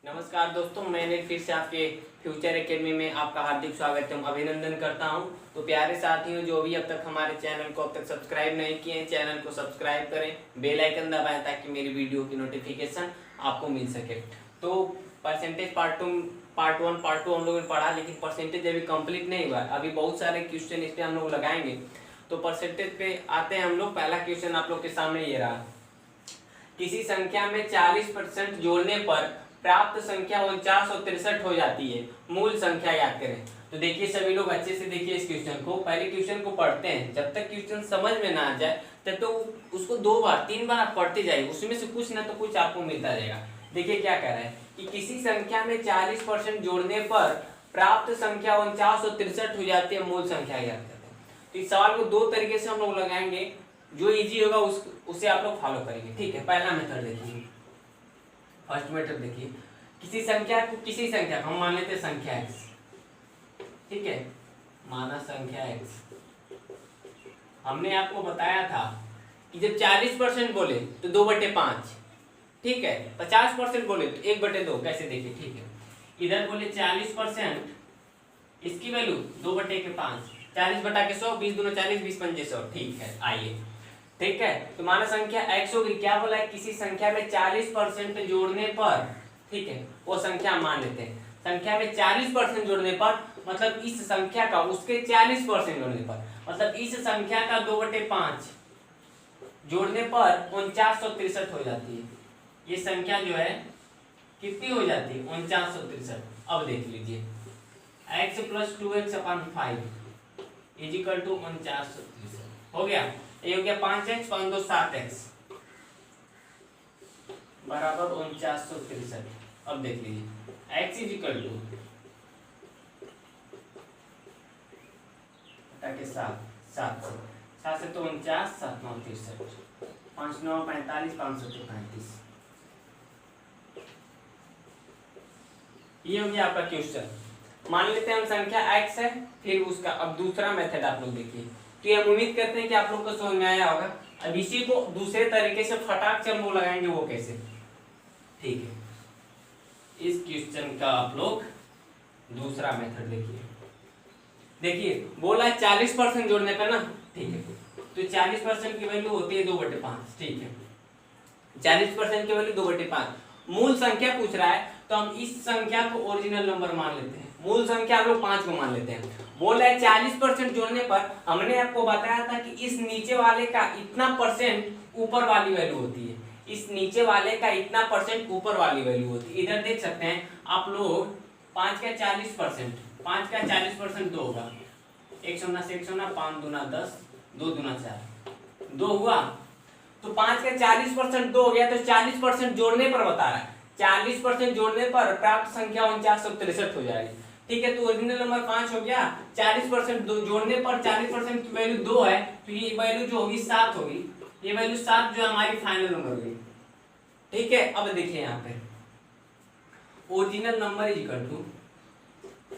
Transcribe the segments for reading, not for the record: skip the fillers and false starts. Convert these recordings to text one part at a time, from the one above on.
नमस्कार दोस्तों, मैंने फिर से आपके फ्यूचर एकेडमी में आपका हार्दिक स्वागत एवं अभिनंदन करता हूं। तो प्यारे साथियों, जो भी अब तक हमारे चैनल को अब तक सब्सक्राइब नहीं किए हैं, चैनल को सब्सक्राइब करें, बेल आइकन दबाएं ताकि मेरी वीडियो की नोटिफिकेशन आपको मिल सके। तो percentage part one part two हम लोगों ने पढ़ा, लेकिन परसेंटेज अभी कंप्लीट नहीं हुआ। अभी बहुत सारे क्वेश्चन इस पर हम लोग लगाएंगे। तो परसेंटेज पे आते हैं हम लोग। पहला क्वेश्चन आप लोग के सामने ये रहा। किसी संख्या में 40% जोड़ने पर प्राप्त संख्या 4963 हो जाती है, मूल संख्या याद करें। तो देखिए सभी लोग अच्छे से देखिए इस क्वेश्चन को। पहले क्वेश्चन को पढ़ते हैं, जब तक क्वेश्चन समझ में ना आ जाए तब तो उसको 2 बार 3 बार आप पढ़ते जाइए, उसमें से कुछ ना तो कुछ आपको मिलता रहेगा। देखिए क्या कह रहा है कि किसी संख्या में 40% जोड़ने पर प्राप्त संख्या 4963 हो जाती है, मूल संख्या याद करते हैं। तो इस सवाल को 2 तरीके से हम लोग लगाएंगे, जो इजी होगा उसे आप लोग फॉलो करेंगे। ठीक है, पहला मेथड देखिए, फर्स्ट मेथड देखिए। किसी संख्या को हम मान लेते हैं संख्या x, ठीक है, माना संख्या x। हमने आपको बताया था कि जब 40% बोले तो 2/5, ठीक है, 50% बोले तो 1/2। कैसे देखिए, ठीक है, इधर बोले 40%, इसकी वैल्यू 2/5, 40/100, 20 दूना 40, 20 पंजे 100। ठीक है, आइए, ठीक है। तो माना संख्या x होगी। क्या बोला है, किसी संख्या में 40% जोड़ने पर, ठीक है, वो संख्या मान लेते हैं। संख्या में 40% जोड़ने पर मतलब इस संख्या का उसके 40% जोड़ने पर, मतलब इस संख्या का 2/5 जोड़ने पर 4963 हो जाती है। ये संख्या जो है कितनी हो जाती है, 4963। अब देख लीजिए, x + 2x/5 = 4963 हो गया। ये हो गया 5x, 5 2 7x बराबर 4963। अब देख लीजिए, x = 7 से तो 49, 7 9 63, 5 9 45, 5 7 35। ये हो गया आपका क्वेश्चन। मान लेते हैं हम संख्या x है, फिर उसका अब दूसरा मेथड आप लोग देखिए। तो ये हम उम्मीद करते हैं कि आप लोग को समझ में आया होगा। अब इसी को दूसरे तरीके से फटाक से हम लोग लगाएंगे, वो कैसे, ठीक है। इस क्वेश्चन का आप लोग दूसरा मेथड देखिए बोला 40% जोड़ने पर ना, ठीक है, तो 40% की वैल्यू होती है 2/5, ठीक है, 40% की वैल्यू 2/5। मूल संख्या पूछ रहा है, तो हम इस संख्या को ओरिजिनल नंबर मान लेते हैं। मूल संख्या हम लोग 5 को मान लेते हैं। बोल रहा है 40% जोड़ने पर, हमने आपको बताया था कि इस नीचे वाले का इतना परसेंट ऊपर वाली वैल्यू होती है, इस नीचे वाले का इतना परसेंट ऊपर वाली वैल्यू होती है। इधर देख सकते हैं आप लोग, 5 का 40%, 5 का 40% 2 होगा, 1 0 से 1 0, 5 दूना 10, 2 दूना 4, 2 हुआ। तो 5 का 40% 2 हो गया, तो 40% जोड़ने पर बता रहा है, 40% जोड़ने पर प्राप्त संख्या 4963 हो जाएगी। ठीक है, तो ओरिजिनल नंबर 5 हो गया। 40% जोड़ने पर 40% की वैल्यू 2 है, तो ये वैल्यू जो होगी 7 होगी। ये वैल्यू 7 जो हमारी फाइनल नंबर होगी। ठीक है, अब देखिए यहाँ पे ओरिजिनल नंबर =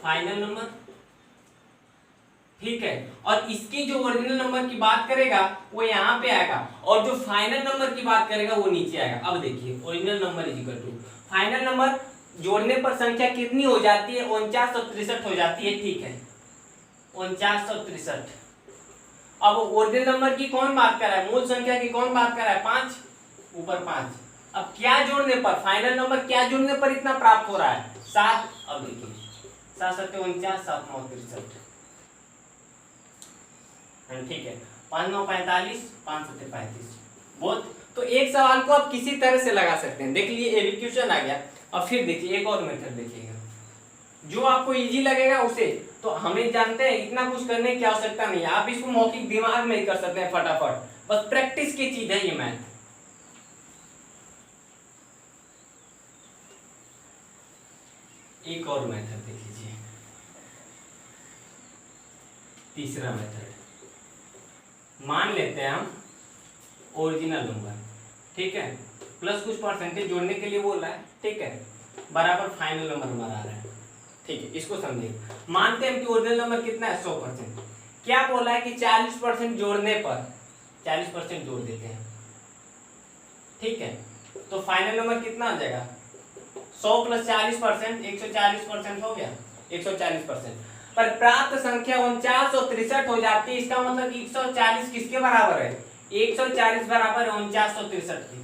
फाइनल नंबर, ठीक है, और इसकी जो ओरिजिनल नंबर की बात करेगा वो यहाँ पे आएगा, और जो फाइनल नंबर की बात करेगा वो नीचे आएगा। अब देखिए, ओरिजिनल नंबर = फाइनल नंबर जोड़ने पर संख्या कितनी हो जाती है, 4963 हो जाती है, ठीक है, 4963। अब ओरिजिनल नंबर की कौन बात कर रहा है, मूल संख्या की कौन बात कर रहा है, 5 ऊपर 5। अब क्या जोड़ने पर, फाइनल नंबर क्या जोड़ने पर इतना प्राप्त हो रहा है, 7। अब देखिए 7 7 49, 7 9 63, ठीक है, 5 9 45, 5 7 35। बहुत तो एक सवाल को आप किसी तरह से लगा सकते हैं। देख लीजिए एलिक्यूशन आ गया। अब फिर देखिए एक और मेथड देखिएगा, जो आपको इजी लगेगा उसे। तो हमें जानते हैं इतना कुछ करने की आवश्यकता नहीं है, आप इसको मौखिक दिमाग में ही कर सकते हैं फटाफट, बस प्रैक्टिस की चीज है ये मैथ। एक और मेथड देख लीजिए, तीसरा मेथड। मान लेते हैं हम ओरिजिनल नंबर, ठीक है, प्लस कुछ परसेंटेज जोड़ने के लिए बोल रहा है, ठीक है, बराबर फाइनल नंबर हमारा आ रहा है, ठीक है। इसको समझिए, मानते हैं कि ओरिजिनल नंबर कितना है, 100%। क्या बोला है कि 40% जोड़ने पर 40% जोड़ देते हैं, ठीक है, तो फाइनल नंबर कितना आ जाएगा, 100 प्लस 40%, 140% हो गया, 140%। पर प्राप्त संख्या 4963 हो जाती है। इसका मतलब 140 किसके बराबर है? 140 बराबर है 4963 की।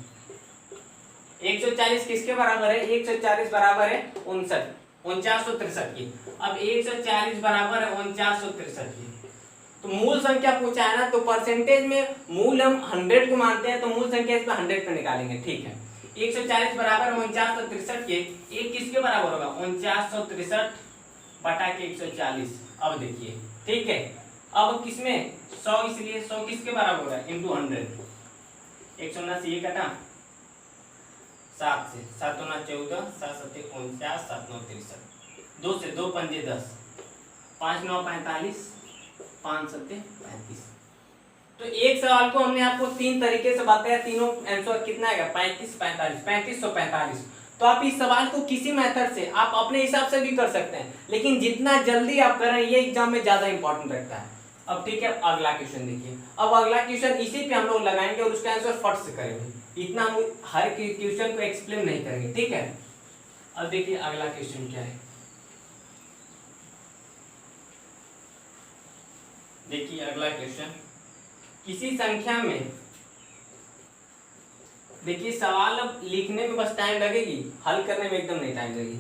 140 किसके बराबर है? 140 बराबर है 4963 की। अब 140 बराबर है 4963 की। तो मूल संख्या पूछा है ना, तो परसेंटेज में मूल हम 100 को मानते हैं, तो मूल संख्या इस पर 100 पे निकालेंगे। ठीक है, 140 बराबर 4963 के, एक किसके बराबर होगा? 4963 बटा के 140। अब देखिए, ठीक है, अब किसमें 100, इसलिए 100 किसके बराबर होगा? इंटू 100। 100 से ये कटा 7 से, 7 9 14, 7 7 49, 7 9 63, 2 से 2 पंजे 10, 5 9 45, 5 7 35। तो एक सवाल को हमने आपको 3 तरीके से बताया, तीनों आंसर कितना आएगा? 35 45, 3545। तो आप इस सवाल को किसी मेथड से आप अपने हिसाब से भी कर सकते हैं, लेकिन जितना जल्दी आप करें ये एग्जाम में ज्यादा इंपॉर्टेंट रखता है। अब ठीक है, अगला क्वेश्चन देखिए। अब अगला क्वेश्चन इसी पे हम लोग लगाएंगे और उसका आंसर फट से करेंगे, इतना हम हर क्वेश्चन को एक्सप्लेन नहीं करेंगे। ठीक है, अब देखिए अगला क्वेश्चन क्या है। देखिए अगला क्वेश्चन, किसी संख्या में, देखिए सवाल अब लिखने में बस टाइम लगेगी, हल करने में एकदम नहीं टाइम लगेगी।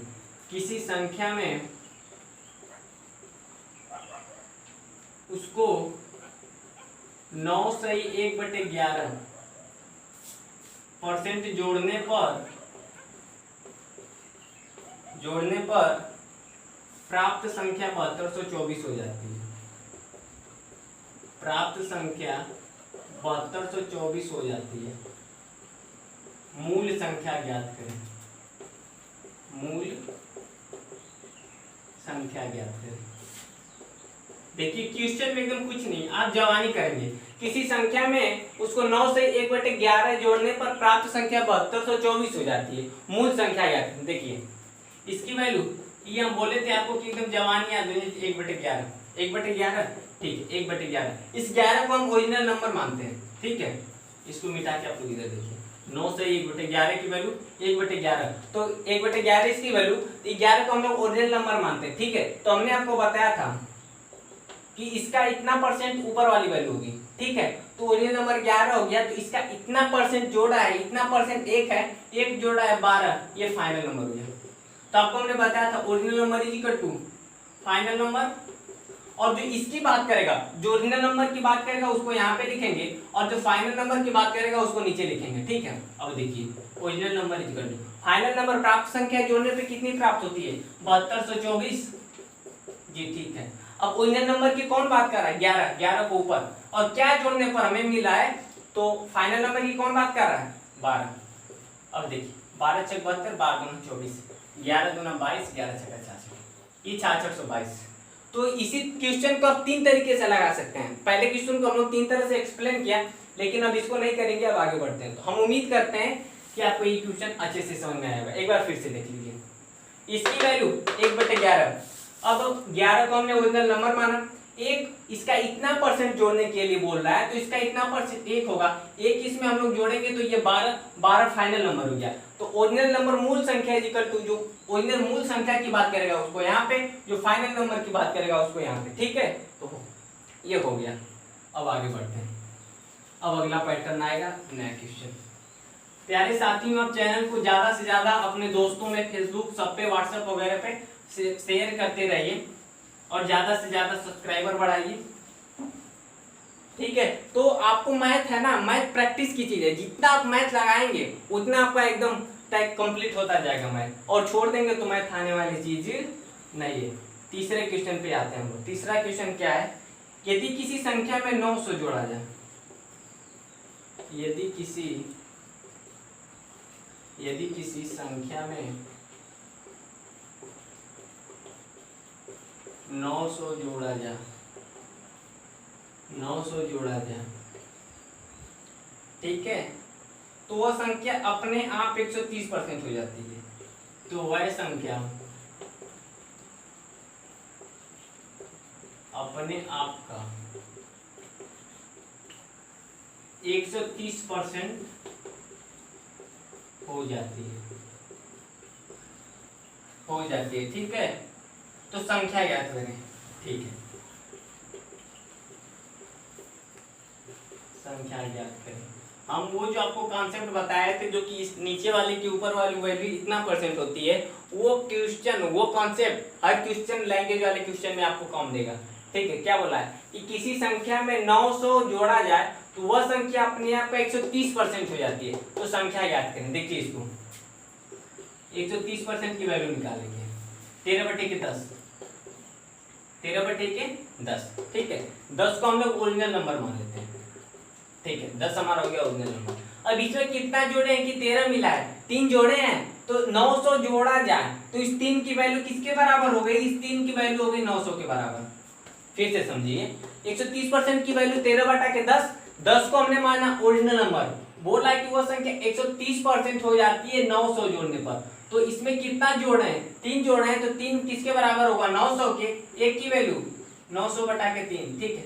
किसी संख्या में उसको 9 से 1/11% जोड़ने पर प्राप्त संख्या 7224 हो जाती है। प्राप्त संख्या 7224 हो जाती है। मूल संख्या ज्ञात करें। मूल संख्या ज्ञात करें। देखिए क्वेश्चन में एकदम कुछ नहीं, आप जवानी करेंगे। किसी संख्या में उसको 9 से 1/11 जोड़ने पर प्राप्त संख्या 7224 हो जाती है। मूल संख्या ज्ञात करें। देखिए इसकी वैल्यू, ये हम बोले थे आपको कि एकदम जवानी याद हो, 1/11, 1/11, ठीक है, 1/11। इस 11 को हम ओरिजिनल नंबर मानते हैं। ठीक है, इसको मिटा के आप लोग इधर देखिए, 9 से 1/11 की वैल्यू 1/11, तो 1/11 इसकी वैल्यू, 11 को हम लोग ओरिजिनल नंबर मानते हैं। ठीक है, तो हमने आपको बताया था कि इसका इतना परसेंट ऊपर वाली वैल्यू होगी। ठीक है, तो ओरिजिनल नंबर 11 हो गया, तो इसका इतना परसेंट जोड़ा है, इतना परसेंट 1 है, 1 जोड़ा है 12, ये फाइनल नंबर हो गया। तो आपको हमने बताया था original number is equal to final number, और जो इसकी बात करेगा, जो ओरिजिनल नंबर की बात करेगा उसको यहाँ पे लिखेंगे, और जो फाइनल नंबर की बात करेगा उसको नीचे लिखेंगे। ठीक है, अब देखिए original number is equal to final number, प्राप्त संख्या जोड़ने पे कितनी प्राप्त होती है? 7224 जी। ठीक है, अब ओरिजिनल नंबर की कौन बात कर रहा है? 11, 11 को ऊपर, और क्या जोड़ने पर हमें मिला है? तो फाइनल नंबर की कौन बात कर रहा है? 12। अब देखिए 12 6 72, 12 दूना 24, 11 दूना 22, 11 6 66, ये 6622। तो इसी क्वेश्चन को आप 3 तरीके से लगा सकते हैं। पहले क्वेश्चन को हम लोग 3 तरह से एक्सप्लेन किया, लेकिन अब इसको नहीं करेंगे, अब आगे बढ़ते हैं। तो हम उम्मीद करते हैं कि आपको ये क्वेश्चन अच्छे से समझ में आएगा। एक बार फिर से देख लीजिए, इसकी वैल्यू 1/11, अब 11 को हमने ओरिजिनल नंबर माना, एक इसका इतना परसेंट जोड़ने के लिए बोल रहा है, तो इसका इतना परसेंट 1 होगा, एक इसमें हम लोग जोड़ेंगे तो ये 12 फाइनल नंबर हो गया। तो ओरिजिनल नंबर मूल संख्या इज इक्वल टू, जो ओरिजिनल मूल संख्या की बात करेगा उसको यहाँ पे, जो फाइनल नंबर की बात करेगा उसको यहाँ पे। ठीक है, तो ये हो गया। अब आगे बढ़ते हैं, अब अगला पैटर्न आएगा, नया क्वेश्चन। प्यारे साथियों, आप चैनल को ज्यादा से ज्यादा अपने दोस्तों में, फेसबुक सब पे, व्हाट्सएप वगैरह पे शेयर करते रहिए और ज्यादा से ज्यादा सब्सक्राइबर बढ़ाइए। ठीक है, तो आपको मैथ है ना, मैथ प्रैक्टिस की चीज है, जितना आप मैथ लगाएंगे उतना आपका एकदम टैग कंप्लीट होता जाएगा मैथ, और छोड़ देंगे तो मैथ आने वाली चीज नहीं है। तीसरे क्वेश्चन पे आते हैं हम लोग। तीसरा क्वेश्चन क्या है? यदि किसी संख्या में 900 जोड़ा जाए, यदि किसी संख्या में 900 जोड़ा जाए, 900 जोड़ा जाए, ठीक है, तो वह संख्या अपने आप 130% हो जाती है। तो वह संख्या अपने आप का 130% हो जाती है। हो जाती है। ठीक है, तो संख्या ज्ञात करें। ठीक है, संख्या ज्ञात करें। हम वो जो आपको कॉन्सेप्ट बताए थे, जो कि इस नीचे वाले की ऊपर वाली वैल्यू इतना परसेंट होती है, वो क्वेश्चन, वो कॉन्सेप्ट हर क्वेश्चन लैंग्वेज वाले क्वेश्चन में आपको कम देगा। ठीक है, क्या बोला है कि किसी संख्या में 900 जोड़ा जाए तो वह संख्या अपने आप का 130% हो जाती है। तो संख्या ज्ञात करें। देखिए इसको 130% की वैल्यू निकालेंगे। 13/10, 13/10। ठीक है, 10 को हम लोग ओरिजिनल नंबर मान लेते हैं। ठीक है, 10 हमारा हो गया ओरिजिनल नंबर। अब इसमें कितना जोड़े हैं कि 13 मिला है, 3 जोड़े हैं, तो 900 जोड़ा जाए तो इस 3 की वैल्यू किसके बराबर हो गई? इस 3 की वैल्यू हो गई 900 के बराबर। फिर से समझिए, 130% की वैल्यू 13/10, 10 को हमने माना ओरिजिनल नंबर, बोला कि वह संख्या 130% हो जाती है 900 जोड़ने पर। तो इसमें कितना जोड़े हैं? 3 जोड़े हैं, तो 3 किसके बराबर होगा? 900 के। एक की वैल्यू 900/3। ठीक है,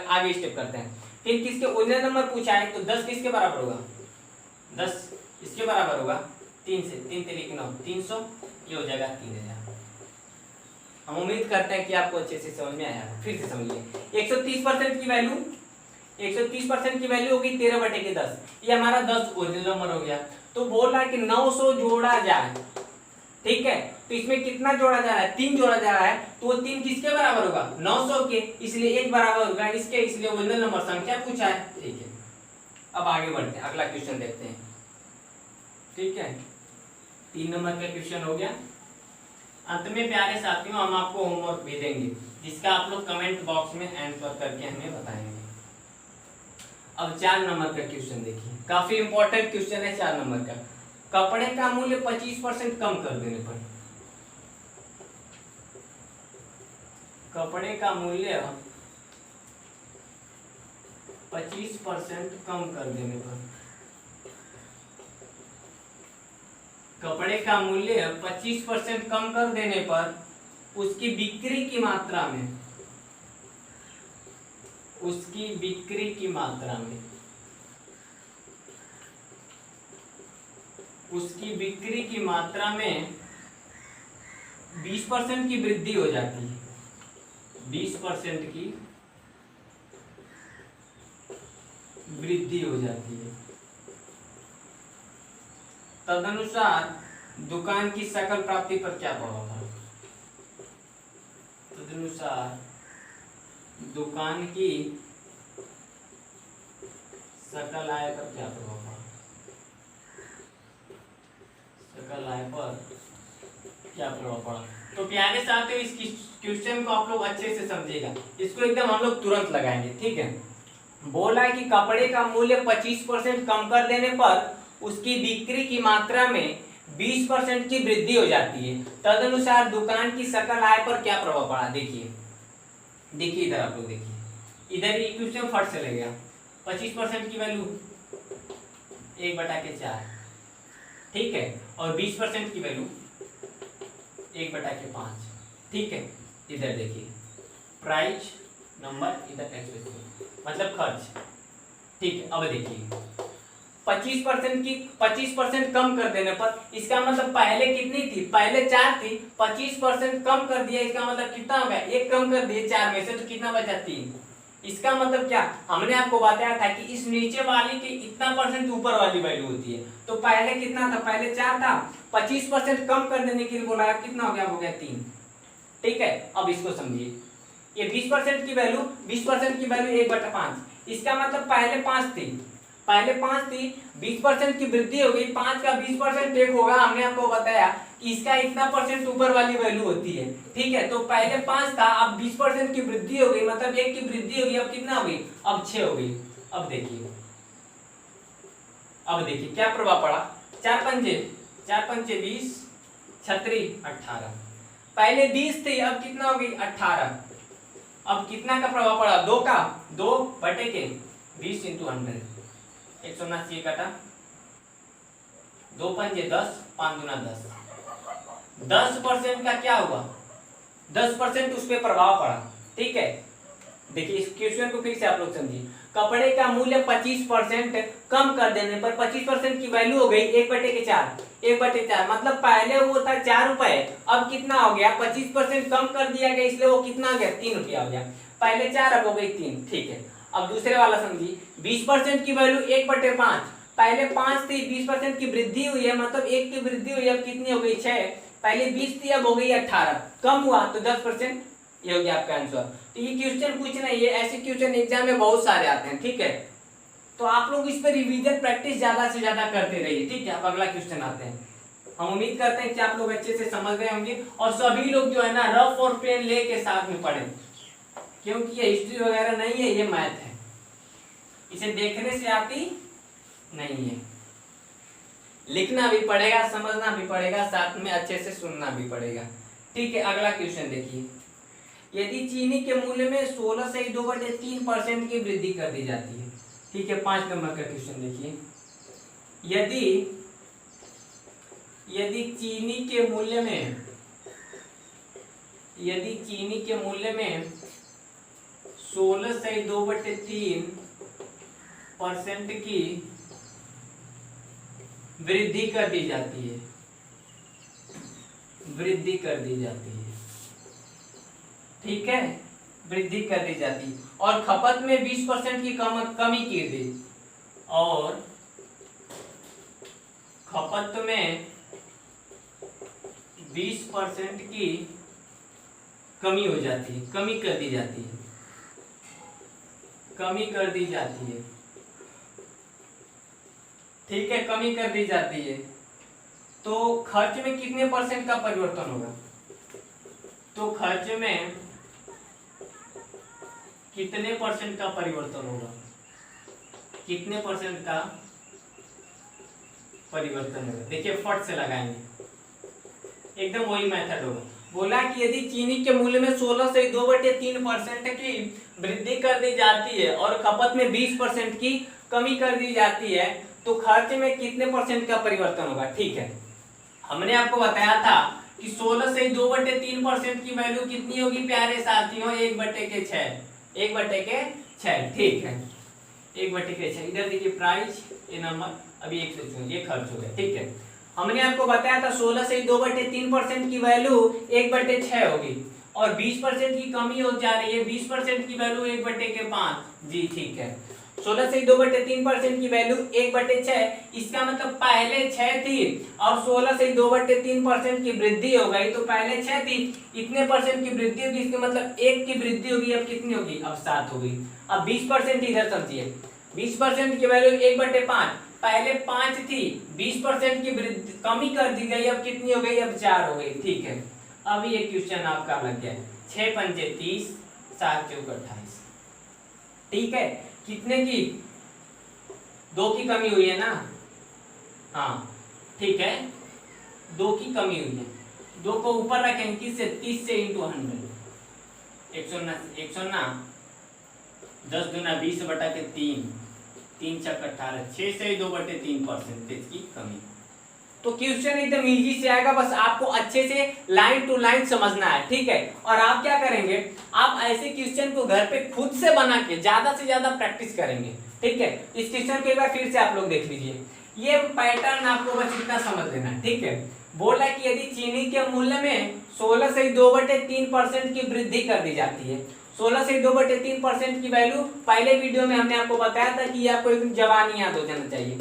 आगे स्टेप करते हैं। फिर किसके ओरिजिनल नंबर पूछा है, तो 10 किसके बराबर होगा? 10 इसके बराबर होगा 3 से। 3 3 9, 300, ये हो जाएगा 3000। हम उम्मीद करते हैं कि आपको अच्छे से समझ में आया। फिर से समझिए, 130% की वैल्यू, 130% की वैल्यू होगी 13/10। ये हमारा 10 ओरिजिनल नंबर हो गया। तो बोल रहा है कि 900 जोड़ा जाए। ठीक है, तो इसमें कितना जोड़ा जा रहा है? 3 जोड़ा जा रहा है, तो वो 3 किसके बराबर होगा? 900 के, इसलिए 1 बराबर होगा इसके, इसलिए ओरिजिनल नंबर संख्या पूछा है। ठीक है, अब आगे बढ़ते हैं, अगला क्वेश्चन देखते हैं। ठीक है, 3 नंबर का क्वेश्चन हो गया। अंत में प्यारे साथियों, हम आपको होमवर्क भी देंगे, जिसका आप लोग कमेंट बॉक्स में आंसर करके हमें बताएंगे। अब 4 नंबर का क्वेश्चन देखिए, काफी इंपॉर्टेंट क्वेश्चन है 4 नंबर का। कपड़े का मूल्य 25% कम कर देने पर, कपड़े का मूल्य 25% कम कर देने पर, कपड़े का मूल्य 25% कम कर देने पर उसकी बिक्री की मात्रा में, उसकी बिक्री की मात्रा में, उसकी बिक्री की मात्रा में 20% की वृद्धि हो जाती है। 20% की वृद्धि हो जाती है। तदनुसार दुकान की सकल प्राप्ति पर क्या प्रभाव पड़ा? तदनुसार दुकान की सकल आय पर क्या प्रभाव पड़ा? सकल आय पर क्या प्रभाव पड़ा? तो प्यारे साथियों, इस क्वेश्चन को आप लोग अच्छे से समझिएगा, इसको एकदम हम लोग तुरंत लगाएंगे। ठीक है, बोला है कि कपड़े का मूल्य 25% कम कर देने पर उसकी बिक्री की मात्रा में 20% की वृद्धि हो जाती है। तदनुसार दुकान की सकल आय पर क्या प्रभाव पड़ा? देखिए देखिए इधर आप लोग देखिए, इधर ये क्वेश्चन फट से ले गया। 25% की वैल्यू 1/4, ठीक है, और 20% की वैल्यू 1/5। ठीक है, इधर देखिए प्राइस नंबर, इधर एक्सपेंस मतलब खर्च। ठीक है, अब देखिए 25% कम कर देने पर, इसका मतलब पहले कितनी थी? पहले 4 थी, 25% कम कर दिया, इसका मतलब कितना हो गया? 1 कम कर दिए 4 में से, तो कितना बचा? 3। इसका मतलब क्या? हमने आपको बताया था कि इस नीचे वाली की इतना परसेंट ऊपर वाली वैल्यू होती है। तो पहले कितना था? पहले 4 था, 25% कम कर देने के लिए बोला, कितना हो गया? हो गया 3। ठीक है, अब इसको समझिए, ये 20% की वैल्यू, 20% की वैल्यू 1/5, इसका मतलब पहले 5 थी, पहले 5 थी, 20% की वृद्धि हो गई, 5 का 20% एक होगा। हमने आपको बताया कि इसका इतना परसेंट ऊपर वाली वैल्यू होती है। ठीक है, तो पहले 5 था, अब 20% की वृद्धि हो गई, मतलब 1 की वृद्धि हो गई, अब कितना हो गई? अब 6 हो गई। अब देखिए, अब देखिए क्या प्रभाव पड़ा? 4 पंजे 20, 36 18, पहले 20 थी, अब कितना हो गई? 18। अब कितना का प्रभाव पड़ा? 2 का, 2/20 × 100, 179 काटा, 2 पंजे 10, 5 दूना 10, 10% का क्या हुआ? 10% उस पर प्रभाव पड़ा। ठीक है, देखिए इस क्वेश्चन को फिर से आप लोग समझिए। कपड़े का मूल्य 25% कम कर देने पर 25% की वैल्यू हो गई 1/4। 1/4 मतलब पहले वो था 4 रुपए, अब कितना हो गया 25% कम कर दिया गया, इसलिए वो कितना हो गया 3 रुपया हो गया। पहले 4 अब हो गई 3। ठीक है, अब दूसरे वाला समझिए। 20% की वैल्यू 1/5, पहले 5 थी, 20% की वृद्धि हुई है, मतलब 1 की वृद्धि हुई, अब कितनी हो गई 6। पहले 20 थी, अब हो गई 18, कम हुआ तो 10%। ये हो गया आपका आंसर। तो ये क्वेश्चन कुछ नहीं है, ऐसे क्वेश्चन एग्जाम में बहुत सारे आते हैं। ठीक है, तो आप लोग इस पर रिवीजन प्रैक्टिस ज्यादा से ज्यादा करते रहिए। ठीक है, अब अगला क्वेश्चन आते हैं। हम उम्मीद करते हैं कि आप लोग अच्छे से समझ गए होंगे और सभी लोग जो है ना रफ और पेन ले के साथ में पढ़ें, क्योंकि ये हिस्ट्री वगैरह नहीं है, ये मैथ है, इसे देखने से आती नहीं है। लिखना भी पड़ेगा, समझना भी पड़ेगा, साथ में अच्छे से सुनना भी पड़ेगा। ठीक है, अगला क्वेश्चन देखिए। यदि चीनी के मूल्य में 16 से 2/3% की वृद्धि कर दी जाती है। ठीक है, 5 नंबर का क्वेश्चन देखिए। यदि चीनी के मूल्य में 16 से 2/3% की वृद्धि कर दी जाती है, ठीक है, वृद्धि कर दी जाती है, और खपत में 20% की कमी की दी, और खपत में 20% की कमी हो जाती है, कमी कर दी जाती है। ठीक है, कमी कर दी जाती है, तो खर्च में कितने % का परिवर्तन होगा? तो खर्च में कितने % का परिवर्तन होगा? कितने % का परिवर्तन होगा? देखिए फट से लगाएंगे, एकदम वही मेथड होगा। बोला कि यदि चीनी के मूल्य में 16 से 2/3% की वृद्धि कर दी जाती है और खपत में 20% की कमी कर दी जाती है, तो खर्च में कितने % का परिवर्तन होगा? ठीक है, हमने आपको बताया था कि 16 से 2/3% की वैल्यू कितनी होगी प्यारे साथियों? 1/6। 1/6। ठीक है, 1/6। इधर देखिए प्राइस, ये नंबर, अभी ये खर्च हो गया। ठीक है, हमने आपको बताया था 16 से 2/3% की वैल्यू 1/6 होगी, और 20% की कमी हो जा रही है, 20% की वैल्यू 1/5। जी ठीक है, 16 से 2/3% की वैल्यू 1/6, इसका मतलब पहले 6 थी और 16 से 2/3% की वृद्धि हो गई, तो पहले 6 थी, इतने % की वृद्धि होगी, इसका मतलब 1 की वृद्धि होगी, अब कितनी होगी? अब 7 होगी। अब 20% इधर समझिए, 20% की वैल्यू 1/5, पहले 5 थी, 20% की वृद्धि कमी कर दी गई, अब कितनी हो गई? अब 4 हो गई। ठीक है, अब ये क्वेश्चन आपका लग गया। 6 पंजे 30, 7 चौक 28। ठीक है, कितने की? 2 की कमी हुई है ना? हाँ ठीक है, 2 की कमी हुई है। 2 को ऊपर रखेंगे, किससे? 30 से इंटू 100, 100 10 दूना 20/3, 3 छक 18, 6 से 2/3% की कमी। तो क्वेश्चन एकदम इजी से आएगा, बस आपको अच्छे से लाइन टू लाइन समझना है। ठीक है, और आप क्या करेंगे, आप ऐसे क्वेश्चन को घर पे खुद से बना के ज्यादा से ज्यादा प्रैक्टिस करेंगे। ठीक है, इस क्वेश्चन को एक बार फिर से आप लोग देख लीजिए, ये पैटर्न आपको बस इतना समझ लेना है। ठीक है, बोला कि यदि चीनी के मूल्य में 16 से 2/3% की वृद्धि कर दी जाती है, 16 से 2/3% की वैल्यू पहले वीडियो में हमने आपको बताया था कि आपको एक जवानी याद हो जाना चाहिए,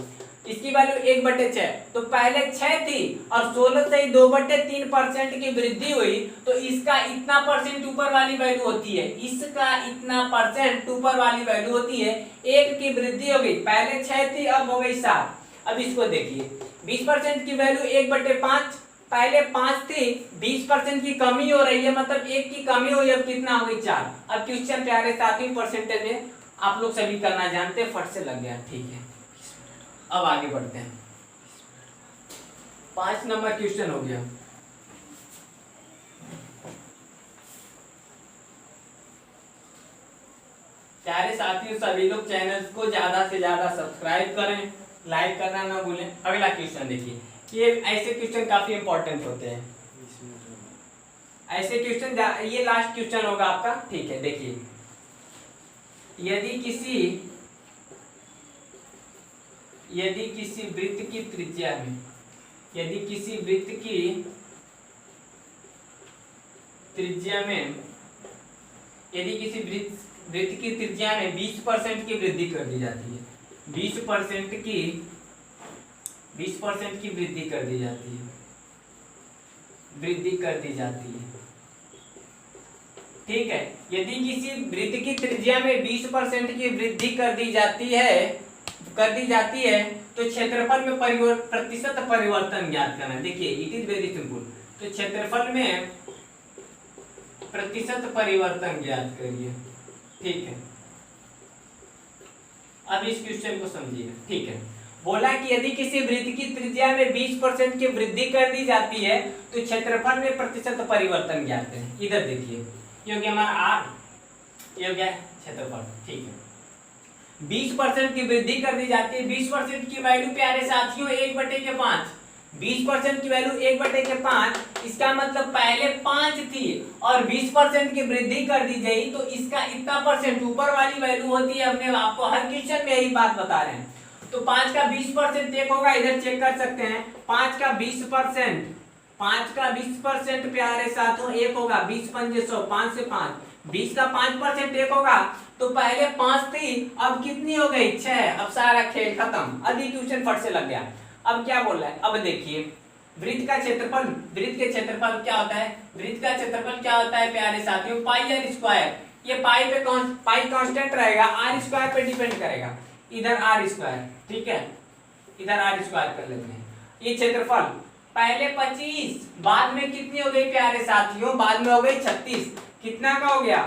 इसकी वैल्यू 1/6, तो पहले 6 थी और 16 से 2/3% की वृद्धि हुई, तो इसका इतना % ऊपर वाली वैल्यू होती है, इसका इतना % ऊपर वाली वैल्यू होती है, 1 की वृद्धि हो गई, पहले 6 थी अब हो गई 7। अब इसको देखिए, 20% की वैल्यू 1/5, पहले 5 थी, 20% की कमी हो रही है, मतलब 1 की कमी हुई, अब कितना हो गई? 4। अब क्वेश्चन प्यारे साथियों परसेंटेज में आप लोग सभी करना जानते हैं, फट से लग गया। ठीक है, अब आगे बढ़ते हैं। 5 नंबर क्वेश्चन हो गया। प्यारे साथियों सभी लोग चैनल को ज्यादा से ज्यादा सब्सक्राइब करें, लाइक करना ना भूलें। अगला क्वेश्चन देखिए, ये ऐसे क्वेश्चन काफी इंपॉर्टेंट होते हैं, ऐसे क्वेश्चन, ये लास्ट क्वेश्चन होगा आपका। ठीक है, देखिए यदि किसी वृत्त की त्रिज्या में, यदि किसी वृत्त की त्रिज्या में, यदि किसी वृत्त की त्रिज्या में 20% की वृद्धि कर दी जाती है, 20% की वृद्धि कर दी जाती है, ठीक है। यदि किसी वृत्त की त्रिज्या में 20% की वृद्धि कर दी जाती है तो क्षेत्रफल में प्रतिशत परिवर्तन ज्ञात करना है। देखिए इट इज वेरी सिंपल। तो क्षेत्रफल में प्रतिशत परिवर्तन ज्ञात करिए, ठीक है। अब इस क्वेश्चन को समझिए, ठीक है। बोला कि यदि किसी वृत्त की त्रिज्या में 20% की वृद्धि कर दी जाती है तो क्षेत्रफल में प्रतिशत परिवर्तन ज्ञात करें। इधर देखिए, ये हो गया हमारा आर, ये हो गया क्षेत्रफल, ठीक है। 20% की वृद्धि कर दी जाती है। 20% की वैल्यू प्यारे साथियों 1/5, 20% की वैल्यू 1/5, इसका मतलब पहले 5 थी और 20% की वृद्धि कर दी गई तो इसका इतना परसेंट ऊपर वाली वैल्यू होती है। हमने आपको हर क्वेश्चन में यही बात बता रहे हैं। तो 5 का 20% एक होगा, इधर चेक कर सकते हैं। 5 का 20% प्यारे साथियों एक होगा, 20 पंजे 100, 5 से 5, 20 का 5% एक होगा। तो पहले 5 थी, अब कितनी हो गई 6। अब सारा खेल खत्म, अभी ट्यूशन फट से लग गया। अब क्या बोल रहा है, अब देखिए वृत्त का क्षेत्रफल, वृत्त के क्षेत्रफल क्या होता है, वृत्त का क्षेत्रफल क्या होता है प्यारे साथियों, पाई आर स्क्वायर। ये पाई पे पाई कांस्टेंट रहेगा, आर स्क्वायर पे डिपेंड करेगा। इधर आर स्क्वायर, ठीक है, इधर आर स्क्वायर कर लेते हैं। ये क्षेत्रफल पहले 25, बाद में कितनी हो गई प्यारे साथियों, बाद में हो गई 36। कितना का हो गया,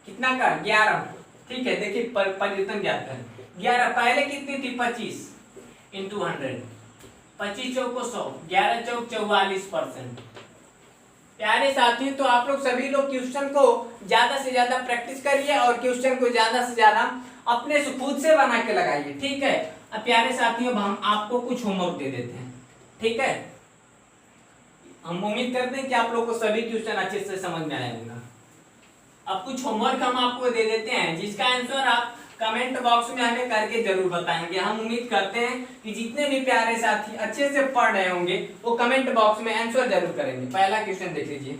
कितना का 11, ठीक है। देखिए परिवर्तन ज्ञात करें। 11 पहले कितनी थी 25 इंटू 100, 25 चौको 100, 11 चौक 44%। प्यारे साथियों तो आप लोग सभी लोग क्वेश्चन को ज्यादा से ज्यादा प्रैक्टिस करिए और क्वेश्चन को ज्यादा से ज्यादा अपने से खुद से बना के लगाइए, ठीक है। अब प्यारे साथियों हम आपको कुछ होमवर्क दे देते हैं, ठीक है। हम उम्मीद करते हैं कि आप लोग को सभी क्वेश्चन अच्छे से समझ में आया होगा। अब कुछ होमवर्क हम आपको दे देते हैं जिसका आंसर आप कमेंट बॉक्स में हमें करके जरूर बताएंगे। हम उम्मीद करते हैं कि जितने भी प्यारे साथी अच्छे से पढ़ रहे होंगे वो कमेंट बॉक्स में आंसर जरूर करेंगे। पहला क्वेश्चन देख लीजिए,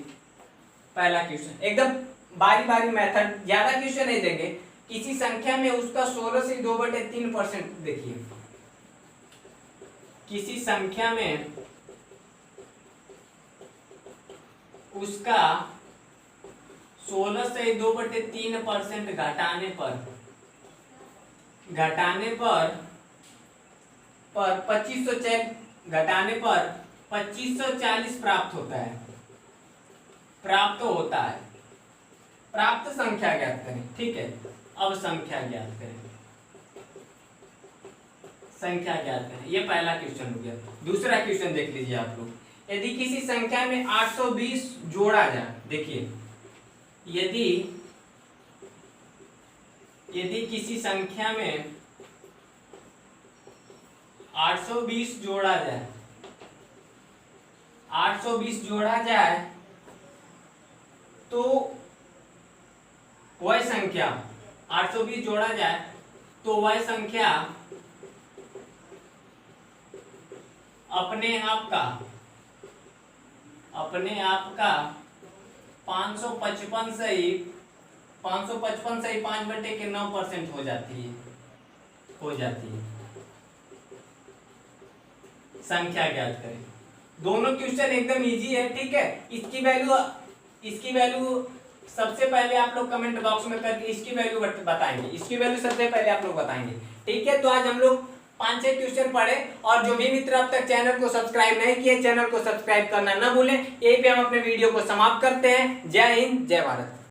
पहला क्वेश्चन एकदम बारी बारी मेथड, ज्यादा क्वेश्चन नहीं देंगे। किसी संख्या में उसका 16 से 2/3%, देखिए किसी संख्या में उसका 16 से 2/3% घटाने पर 2540 प्राप्त होता है। प्राप्त संख्या ज्ञात करें, ठीक है। अब संख्या ज्ञात करें, ये पहला क्वेश्चन हो गया। दूसरा क्वेश्चन देख लीजिए आप लोग। यदि किसी संख्या में 820 जोड़ा जाए, देखिए यदि किसी संख्या में 820 जोड़ा जाए, 820 जोड़ा जाए तो वह संख्या 820 जोड़ा जाए तो वह संख्या अपने आप का 555 से ही 5/9% हो जाती है। संख्या ज्ञात करें। दोनों क्वेश्चन एकदम इजी है, ठीक है। इसकी वैल्यू सबसे पहले आप लोग कमेंट बॉक्स में करके इसकी वैल्यू बताएंगे, सबसे पहले आप लोग बताएंगे, ठीक है। तो आज हम लोग 5-6 क्वेश्चन पढ़े और जो भी मित्र अब तक चैनल को सब्सक्राइब नहीं किए चैनल को सब्सक्राइब करना ना भूलें। यही पे हम अपने वीडियो को समाप्त करते हैं। जय हिंद, जय भारत।